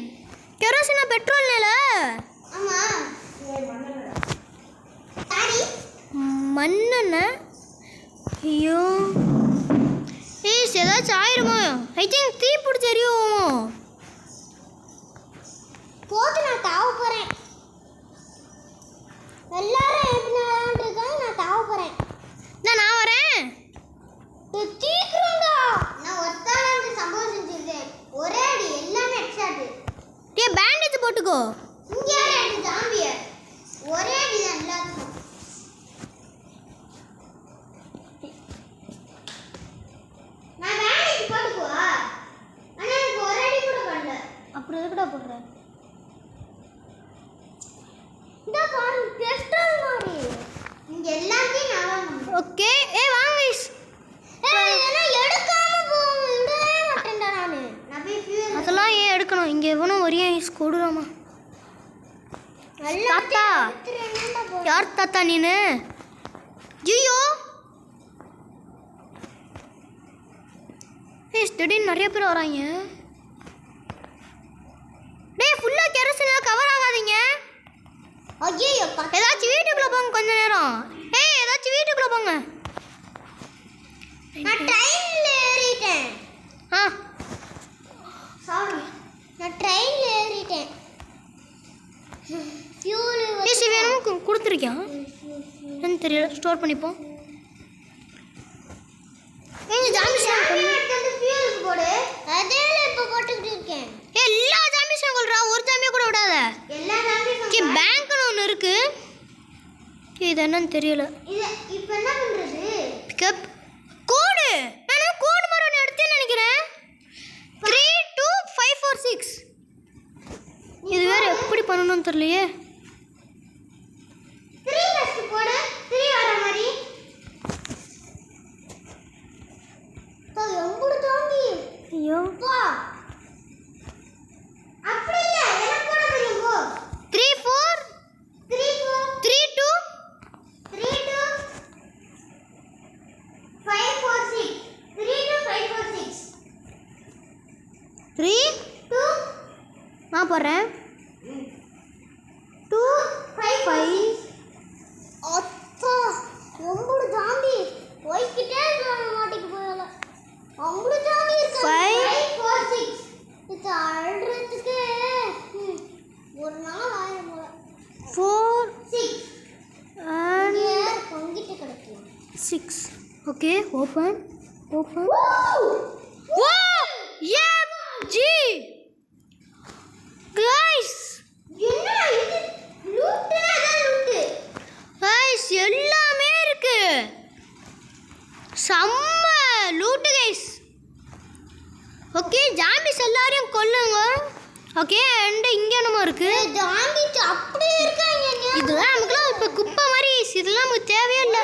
kerosene petrol நில. ஆமா. சாரி. மண்ணெண்ண. ஐயோ ஏய் ஏதாச்சும் ஆயிருமோ? ஐ திங்க் தீ பிடிச்சி எரியுமோ? போட்டு நான் தாவ போறேன். எல்லாரும் எப்படி இருக்காங்க, நான் தாவ போறேன். நான் வரேன். தீக்குறோம்டா. நான் ஒத்தால வந்து சம்பவம் செஞ்சிருக்கேன். ஒரே அடி எல்லாமே ஹெட்ஷாட். டேய் பேண்டேஜ் போட்டுக்கோ. இங்க யாரு ஜாம்பிய? ஒரே அடி தான் எல்லாத்துக்கும். நான் பேண்டேஜ் போட்டுக்குவா. ஆனா எனக்கு ஒரே அடி கூட பண்ணல. அப்புறம் எதுக்குடா போடுற? இந்த பாரு டெஸ்டர் மாதிரி. இங்க எல்லாத்தையும் நான் வாங்குறேன். ஓகே. வாங்க गाइस. இதெல்லாம் எடுக்காம விடவே மாட்டேன்டா நானு. நான் போய் ஃபியூல் அதெல்லாம் ஏன் எடுக்கணும்? இங்க எவனும் ஒரே ஐஸ் கொடுறாமா? தாத்தா யார் தாத்தா நீனு? ஐயோ திடீர்னு நிறைய பேர் வராங்க. டேய் ஃபுல்லா கெரோசின்ல கவர் ஆகாதீங்க. ஐயோ ஏதாச்சும் வீட்டுக்குள்ள போங்க கொஞ்ச நேரம். ஏதாச்சும் வீட்டுக்குள்ள போங்க. நான் ட்ரெயின்ல ஏறிட்டேன். சாரி நான் ட்ரெயின்ல ஏறிட்டேன். ஃபியூல் வேணும் கொடுத்துருக்கியான் என்னன்னு தெரியல. ஸ்டோர் பண்ணிப்போம். ஃபியூலுக்கு போடு. அதேல இப்ப போட்டுக்கிட்டு இருக்கேன். எல்லா ஜாம்பிஸும் கொல்றா, ஒரு ஜாம்பியை கூட விடாத. எல்லா ஜாம்பிஸும் பேங்க்னு ஒன்று இருக்கு. இது என்னன்னு தெரியல. இது இப்போ என்ன பண்றது? பிக்கப் கோடு. நான் கோடு மாதிரி ஒன்று எடுத்தேன்னு நினைக்கிறேன். 32546. இது வேற எப்படி பண்ணணும்னு தெரியலையே. 3 ஃபர்ஸ்ட் போடு. 3 வர மாதிரி. எம்புடு தாங்கி. ஐயோ போ. அப்படி இல்ல எனக்கு போட தெரியும் போ. 34 32 32 546 32546 3 2 நான் போடுறேன். 2 5 அப்பா எம்புடு ஜாம்பி போய்க்கிட்டே இருக்காங்க. மாட்டிக்கு போயல அம்புடு ஜாம்பி இருக்கு. 546 இது அழுறதுக்கு ஒரு நாள் ஆயிரம் போல. 4 6 and பொங்கிட்டு கிடக்கும். 6. Okay open. Wow! MG! Guys! என்ன இது? லூட்டு அதான் லூட்டு. Guys எல்லாமே இருக்கு. செம்ம லூட்டு guys. ஓகே ஜாம்பிஸ் எல்லாரையும் கொல்லுங்க. ஓகே அண்ட் இங்க என்னமோ இருக்கு. ஜாம்பி அப்படியே இருக்காங்க. இதெல்லாம் நமக்குலாம் இப்போ குப்பை மாதிரி. இதெல்லாம் நமக்கு தேவையே இல்லை.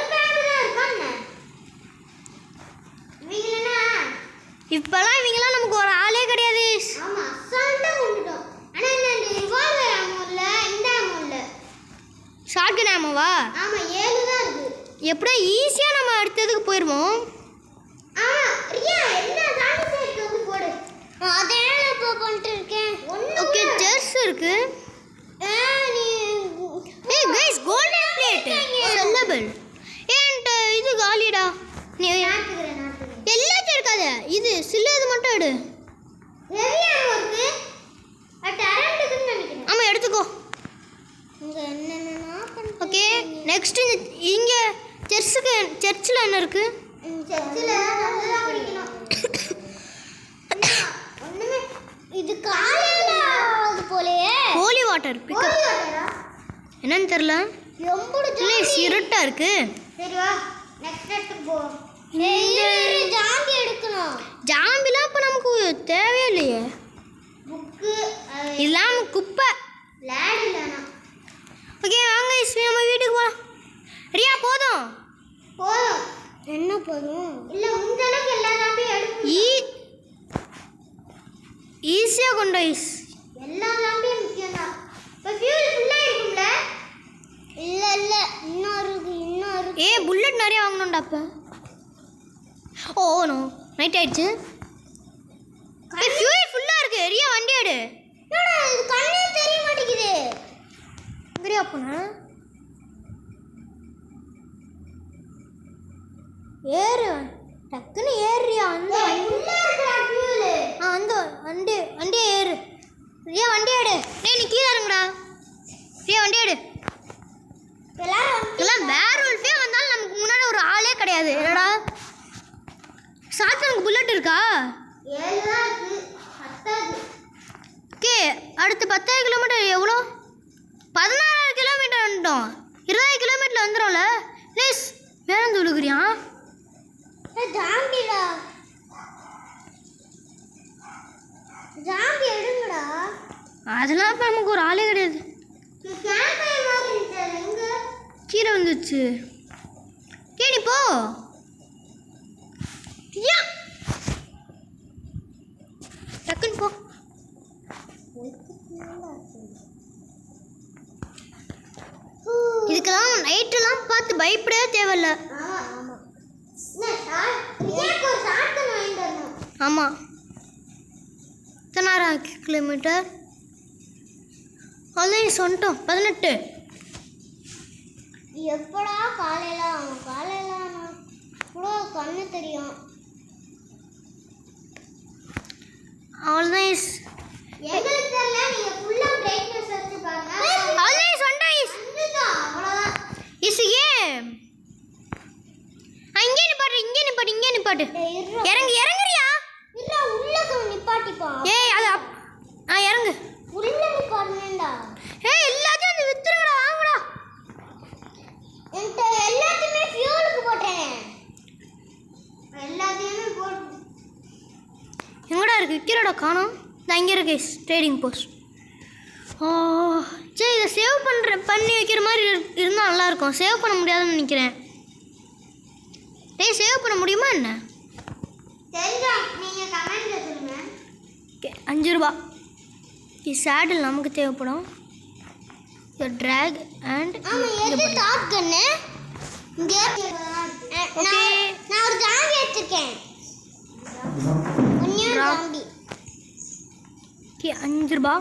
இப்போல்லாம் இவங்கெல்லாம் நமக்கு ஒரு ஆளே கிடையாது. ஆமா அசால்ட்டா கொண்டுட்டோம். ஆனா இந்த ரிவால்வர் ஆமோ இல்ல, இந்த ஆமோ இல்ல. ஷாட்கன் ஆமாவா? ஆமா 7 தான் இருக்கு. எப்படியா ஈஸியாக நம்ம அடுத்ததுக்கு போயிடுவோம். ஆமா ரியா என்ன ஜாம்பி சைடு வந்து போடு. அதே நான் இப்போ பண்ணிட்டு இருக்கேன். ஓகே ஜெர்ஸ் இருக்கு. நீ guys golden plate sellable. And இது காலிடா. நீ நாட்டுகிறேன். எல்லாத்தையும் இருக்காது. இது சில்லது மட்டும் எடு. ஹெவி ஆமோ இருக்கு. பட் அரண்டுக்குன்னு நினைக்கிறேன். ஆமாம் எடுத்துக்கோ. இங்க என்னென்னனா பண்ணு. ஓகே நெக்ஸ்ட் இங்கே சர்ச்சில் என்ன இருக்கு? சர்ச்சில் நல்லா படிக்கணும். ஒண்ணுமே இது காலையில அது போலயே. Holy water pickup. என்னன்னு தெரியல. எம்புடு இல்லை இருட்டா இருக்கு. சரி வா நெக்ஸ்ட் இடத்துக்கு போ. ஜாம்பி எடுக்கணும். ஜாம்பிலாம் இப்போ நமக்கு தேவையே இல்லையே. புக்கு இதெல்லாம் குப்பை. லேட் இல்லைனா. ஓகே வாங்க நம்ம வீட்டுக்கு போகலாம். ரியா போதும். போதும். என்ன போதும்? இல்லை இந்த அளவுக்கு எல்லா ஜாம்பியும் எடுக்கணும். ஈஸியாக கொண்டு ஐஸ். எல்லா ஜாம்பியும் முக்கியம் தான். இப்போ ஃபியூல் ஃபுல்லாக இருக்கும்ல? இல்லை இல்லை இன்னும் புல்லட் நிறைய வாங்கணும்டா அப்போ. ஓ நோ நைட் ஆயிடுச்சு. ஃபியூல் ஃபுல்லாக இருக்கு. ரியா வண்டி எடு. கண்ணே தெரிய மாட்டேங்குது. ரியா போனா ஏறு டக்குன்னு ஏறியா அந்த அடுத்து 10,000 கிலோமீட்டர் எவ்வளோ? 16,000 கிலோமீட்டர் வந்துட்டோம். 20,000 கிலோமீட்டரில் வந்துடும்ல. ப்ளீஸ் வேணும் தொழுகிறியா? ஜாம்பிடா, ஜாம்பி எடுங்கடா. அதெல்லாம் இப்போ நமக்கு ஒரு ஆளே கிடையாது. கீழே வந்துச்சு. கேடி போ. டக்குன்னு போ. இதுக்கெல்லாம் நைட்டெல்லாம் பார்த்து பயப்படவே தேவையில்ல. ஆமாம். 16,000 கிலோமீட்டர் அதான் சொன்னோம். 18. எப்படா காலையில் கூட கண்ணு தெரியும். அவ்வளோதான். எங்களுக்கு தெரியல, நீங்க ஃபுல்லா பிரைட்னஸ் வச்சு பாருங்க. அவ்வளோதான் சொன்னேன். அவ்வளவுதான். இசுகே இங்கே நிப்பாட்டு. இறங்குறியா? இல்ல, உள்ள நிப்பாட்டிப்பா. ஏய் அது இறங்கு. உள்ள நிப்பாட்டுனேடா. ஏய் எல்லாத்தையும் அந்த வித்துருங்கடா, வாங்கடா. என்கிட்ட எல்லாத்தையுமே ஃபியூலுக்கு போட்டேன். எல்லாத்தையுமே போட்டு எங்கடா இருக்கு? விற்கிறோட காணோம். நான் இங்கே இருக்கு ட்ரேடிங் போஸ்ட். ஓ சரி, இதை சேவ் பண்ணி வைக்கிற மாதிரி இருந்தால் நல்லாயிருக்கும். சேவ் பண்ண முடியாதுன்னு நினைக்கிறேன். டேய் சேவ் பண்ண முடியுமா என்ன? தெரிஞ்சா நீங்கள் கமெண்ட்ல சொல்லுங்க. ஓகே, 5 ரூபா. சேடில் நமக்கு தேவைப்படும். ட்ராக் அண்ட் எது டாப் கன்னு இங்கே. ஓகே, நான் ஒரு ஜாம்பி எடுத்துக்கேன். ஜாம்பி. ஓகே 5 ரூபா.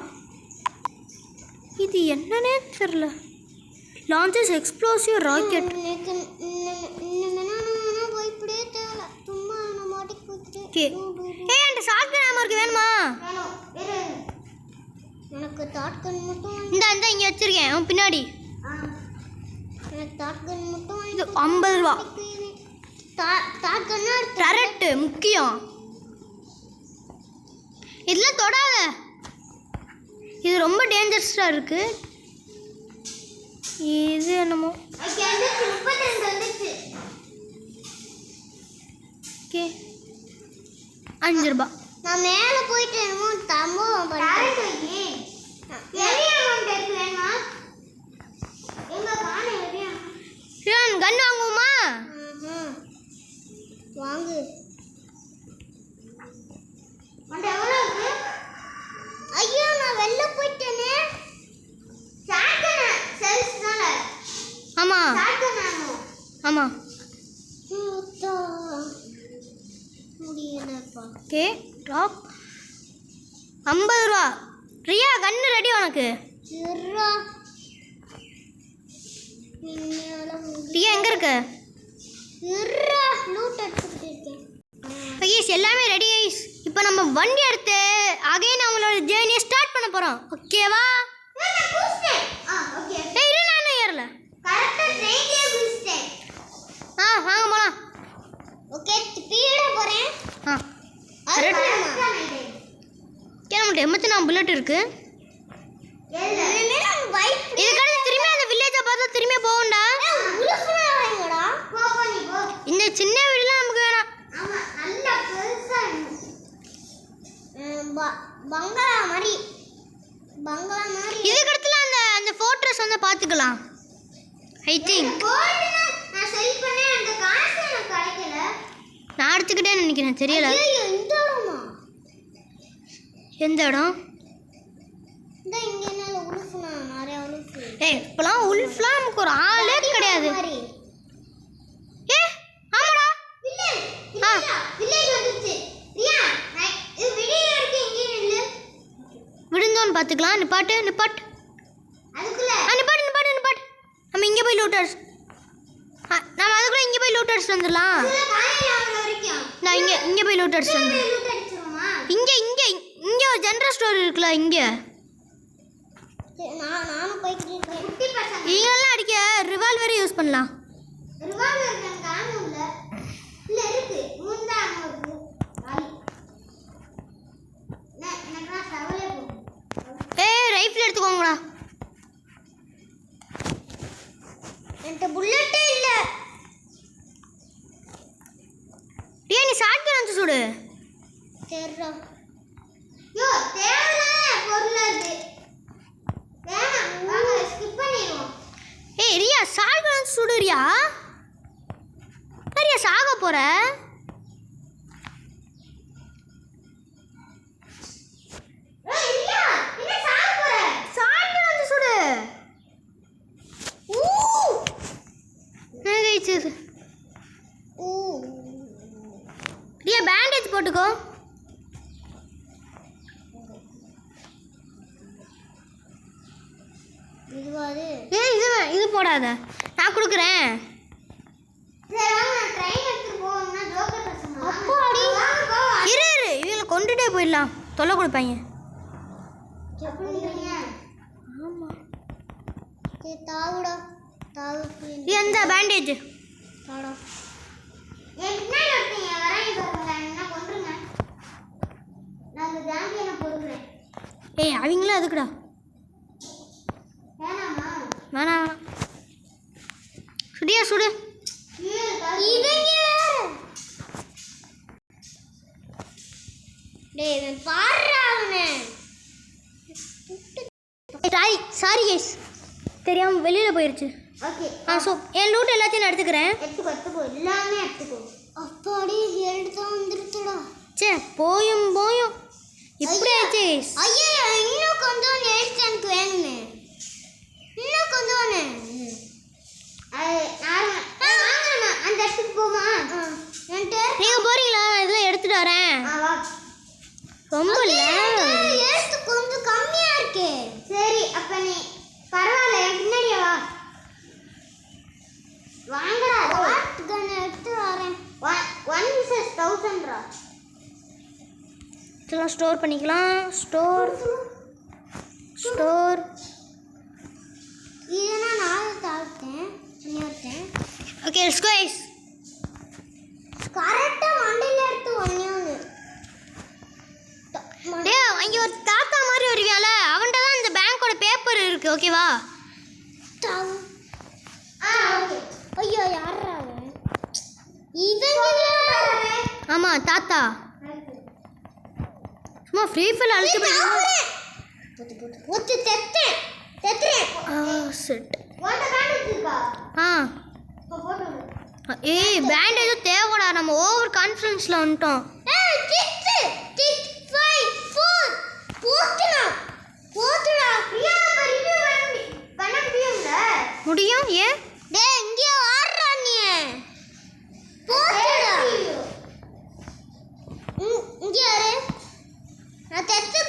இது என்னன்னே தெரியல. Launches explosive rocket. ஓகே, ஏய் அந்த ஷாட்கன் ஆமா இருக்கு, வேணுமா? எனக்கு டாட் கன் மட்டும் இந்த இங்கே வச்சிருக்கேன் உன் பின்னாடி. எனக்கு டாட் கன் மட்டும் இது 50 ரூபா. டாட் கன் டரட் முக்கியம். இதெல்லாம் தொடாத, இது ரொம்ப டேஞ்சரஸாக இருக்கு. இது என்னமோ. ஓகே 5 ரூபா. நான் மேலே போயிட்டு என்னமோ தம்பம் பண்ணுறேன். கன் வாங்குவோமா? வாங்கு. ஐயோ நான் வெளில போயிட்டேனே. ஆமாம் ஆமாம். முடியலப்பா. ஓகே ட்ராப் 50 ரூபா. ரியா கன்று ரெடி உனக்கு. ரியா எங்கே இருக்க? ஐஸ் எல்லாமே ரெடி ஐஸ். இப்போ நம்ம வண்டி எடுத்து அகைன் நம்மளோட ஜேர்னியை ஸ்டார்ட் பண்ண போகிறோம். ஓகேவா? ஏய் இரு, நானும் ஏறல. வாங்க போகலாம். ஓகே ஸ்பீடா போறேன். கரெக்ட். நம்மகிட்ட 84 புல்லட் இருக்கு. இதுக்கடுத்து திரும்பி அந்த வில்லேஜை பார்த்தா திரும்பி போகும்டா. இந்த சின்ன வீடுலாம் நமக்கு வேணாம். பங்களா மாதிரி இதுக்கடுத்துல அந்த ஃபோர்ட்ரஸ் வந்து பார்த்துக்கலாம். ஐ திங்க் நான் எடுத்துக்கிட்டே நினைக்கிறேன், தெரியல எந்த இடம். ஏய் இப்போலாம் உல்ஃப்லாம் நமக்கு ஒரு ஆளே கிடையாது. ஏ ஆமாடா. விடுந்தோன்னு பார்த்துக்கலாம். நிப்பாட்டு. நம்ம இங்கே போய் லூட்டர்ஸ் நம்ம அதுக்குள்ளே இங்கே போய் லூட்டர்ஸ் வந்துடலாம். நான் இங்கே போய் லூட்டர்ஸ் வந்துடலாம். இங்கே ஒரு ஜென்ரல் ஸ்டோர் இருக்குல்ல, இங்கே இங்கெல்லாம் அடிக்க ரிவால்வரே யூஸ் பண்ணலாம். எடுத்துக்கோங்கடா. என்கிட்ட புல்லட்டே இல்லை. டேய் நீ ஷார்ட் கன் வச்சு சுடு. சரிடா. யோ தேவையில்ல பொருள் அது. வேணாம் வாங்க ஸ்கிப் பண்ணிடுவோம். ஏய் ரியா ஷார்ட் கன் வச்சு சுடு ரியா. ரியா சாக போற. ரியா பேண்டேஜ் போட்டுக்கோ. இதுவாது ஏய் இது போடாத, நான் கொடுக்குறேன். இரு இவங்களை கொண்டுட்டே போயிடலாம், தொல்லை கொடுப்பாங்க. ஆமாம் தாவுடா தாவு. எந்த பேண்டேஜ் தாடா. ஏய் அவங்களும் அதுக்குடா. வேணாம் சுடியா சுடு. சாரி கைஸ், தெரியாம வெளியில போயிருச்சு. ஸோ என் லூட் எல்லாத்தையும் நான் எடுத்துக்கிறேன். எல்லாமே எடுத்துக்கோ. அப்பாடி எடுத்து வந்துருச்சுடா. சே போயும் இப்படி ஆச்சு. ஐயா இன்னும் கொஞ்சம் எடுத்து எனக்கு வேணுமே. இன்னும் கொஞ்சம் அந்த இடத்துக்கு போமா. நீங்க போறீங்களா? இதெல்லாம் எடுத்துட்டு வரேன். ரொம்ப எடுத்து கொஞ்சம் கம்மியா இருக்கு. சரி அப்ப நீ பரவாயில்ல என் பின்னாடியே வா. வாங்கடா கன் எடுத்து வரேன். 1 vs 1000 இதெல்லாம் ஸ்டோர் பண்ணிக்கலாம். ஸ்டோர் இதெல்லாம் நான் தாழ்த்தேன் பண்ணிட்டேன். Okay let's go guys. கரெக்டா மண்டையில எடுத்து ஒண்ணே. டேய் அங்க ஒரு தாத்தா மாதிரி வருவியால, அவன்கிட்ட தான் இந்த பேங்கோட பேப்பர் இருக்கு. ஓகேவா? ஓகே. ஐயோ யாரா அவன்? இவங்க ஆமா தாத்தா. சும்மா ஃப்ரீ ஃபயர் அழுத்தி போடுங்க. ஒத்து தெத்தே செட். வாட்ட பேண்டேஜ் இருக்கா? போடு. ஏய் பேண்டேஜ் தேவடா, நம்ம ஓவர் கான்ஃபிடன்ஸ்ல வந்துட்டோம். ஏய் 6 5 4 போட்டுடா. பிரியா ரிவ்யூ பண்ண முடியும்ல? முடியும். ஏன் டேய் இங்க ஆடுறா நீ. போட்டுடா. இங்க யாரு? நான் தெத்து.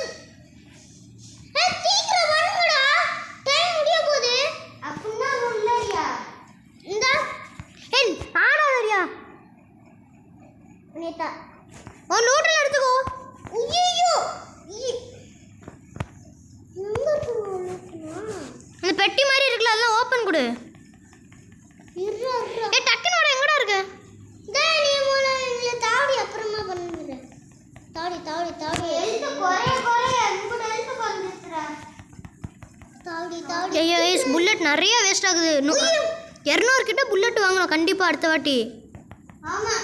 ஏய் சீக்கிரம் வாங்கடா, டைம் முடிய போகுது. அப்படினா உள்ளறியா இந்த. ஏய் ஆடாதறியா நேதா ஓ லூட்ல எடுத்துக்கோ. ஐயோ எங்க போறோம்னா அந்த பெட்டி மாதிரி இருக்குல, அதெல்லாம் ஓபன் கொடு. இருடா. ஏய் டக்குனு வர எங்கடா இருக்கு? டேய் நீ மூல இல்ல தாடி அப்புறமா பண்ணுற. தாடி எழுத்து குறைய இங்க எழுத்து வந்துச்சுடா. தாடி ஐயோ ஏஸ் புல்லட் நிறைய வேஸ்ட் ஆகுது. 200 கிட்ட புல்லட் வாங்கணும் கண்டிப்பா அடுத்த வாட்டி. ஆமா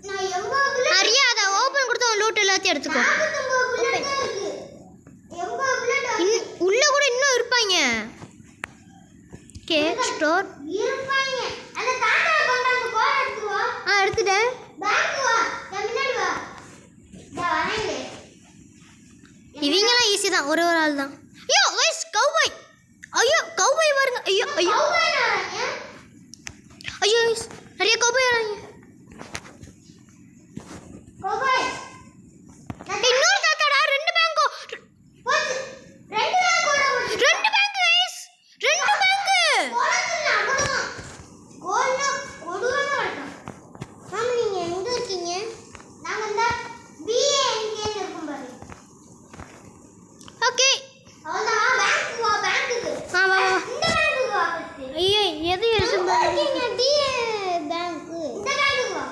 நான் எவ்வளவு புல்லட் நிறைய அத ஓபன் கொடுத்து உன் லூட் எல்லாத்தையும் எடுத்துக்கோ. 49 புல்லட் இருக்கு. எவ்வளவு புல்லட் உள்ள கூட இன்னும் இருப்பாங்க. ஓகே ஸ்டோர் இருப்பாங்க. அந்த தாத்தா கொண்டாந்து கோல் எடுத்து வா. எடுத்துட்டேன். பேக் வா, முன்னாடி வா. வரேங்க. இவங்கலாம் ஈஸி தான், ஒரு ஆள் தான். ஐயோ கைஸ் கவுபாய். ஐயோ கவுபாய் பாருங்க. ஐயோ ஐயோ நிறைய கவுபாய் வராங்க. இன்னொரு தாத்தாடா. 2 பேங்கோ. 2 பேங்க் கைஸ். 2 பேங்க். நீங்க எங்க இருக்கீங்க? நாங்க இந்த பிஏ எங்க இருக்கோம் பாரு. ஓகே அவ்வளவுதான். பேங்க் வா. பேங்க்குக்கு வா. இந்த பேங்க்குக்கு வா. ஐயோ எது இருக்கு? டிஏ பேங்க். இந்த பேங்க்குக்கு வா.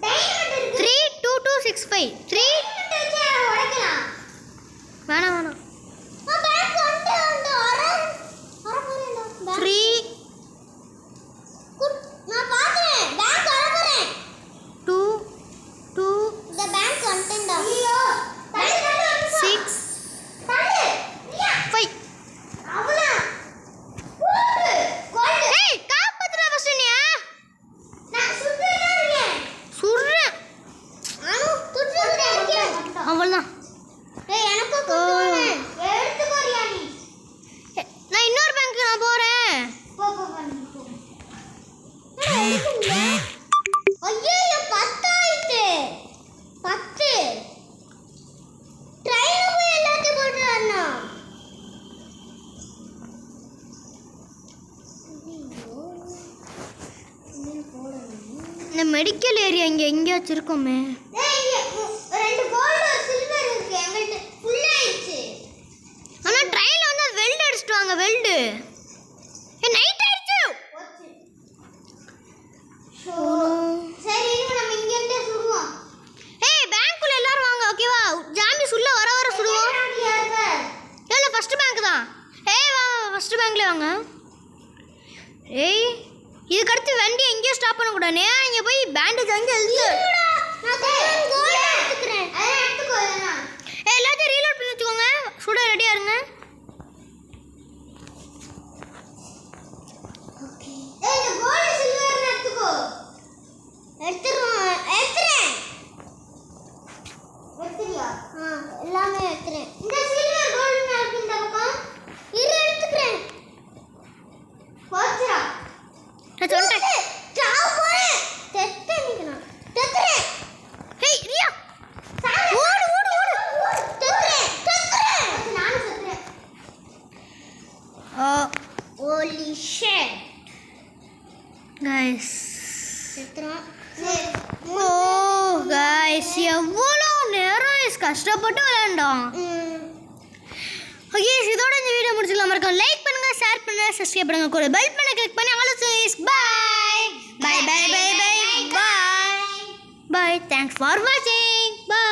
டைமண்ட் இருக்கு. 3226 மெடிக்கல் ஏரியா இங்கே எங்கேயாச்சும் இருக்கோமே. ரெண்டு கோல்டு ஒரு சில்வர் இருக்கு எங்கள்கிட்ட ஃபுல் ஆயிடுச்சு. ஆனால் ட்ரெயினில் வந்து அது வெல்டு அடிச்சுட்டு வாங்க. வெல்டு நைட் ஆயிடுச்சு. சரி இருங்க நம்ம இங்க இருந்து சுடுவோம். ஏய் பேங்க்குள்ள எல்லாரும் வாங்க ஓகேவா. ஜாம்பிஸ் உள்ள வர வர சுடுவோம். இல்லை ஃபர்ஸ்ட் பேங்க் தான். ஏய் வா ஃபர்ஸ்ட் பேங்க்ல வாங்க. ஏய் இதுக்கடுத்து வண்டி எங்கேயும் ஸ்டாப் பண்ணக்கூடாது. நேரம் இங்கே போய் பேண்டேஜ் வாங்கி எழுது. எல்லாத்தையும் ரீலோட் பண்ணி வச்சுக்கோங்க. சுட ரெடியாக இருங்க. எல்லாமே எடுத்துறேன். இந்த சில்வர் கோல்டு இருக்கு இந்த பக்கம். இரு எடுத்துக்கிறேன். போச்சுடா. நான் சொல்லிட்டேன். சாவு போறேன். தெத்தனிக்கணும். தெத்துறேன். ஏய் ரியா ஓடு ஓடு ஓடு. தெத்துறேன். தெத்துறேன். நான் செத்துறேன். Holy shit. கைஸ் செத்துறோம். ஓ கைஸ் எவ்வளோ நேரம் கஷ்டப்பட்டு விளையாண்டோம். ஓகே இதோட இந்த வீடியோ முடிச்சுக்கலாம். மறக்காம லைக் பண்ணுங்க, ஷேர் பண்ணுங்க, சப்ஸ்கிரைப் பண்ணுங்க, கூட பெல் பண்ண கிளிக் பண்ணி all bye bye bye bye bye bye bye. Thanks for வாட்சிங். பை.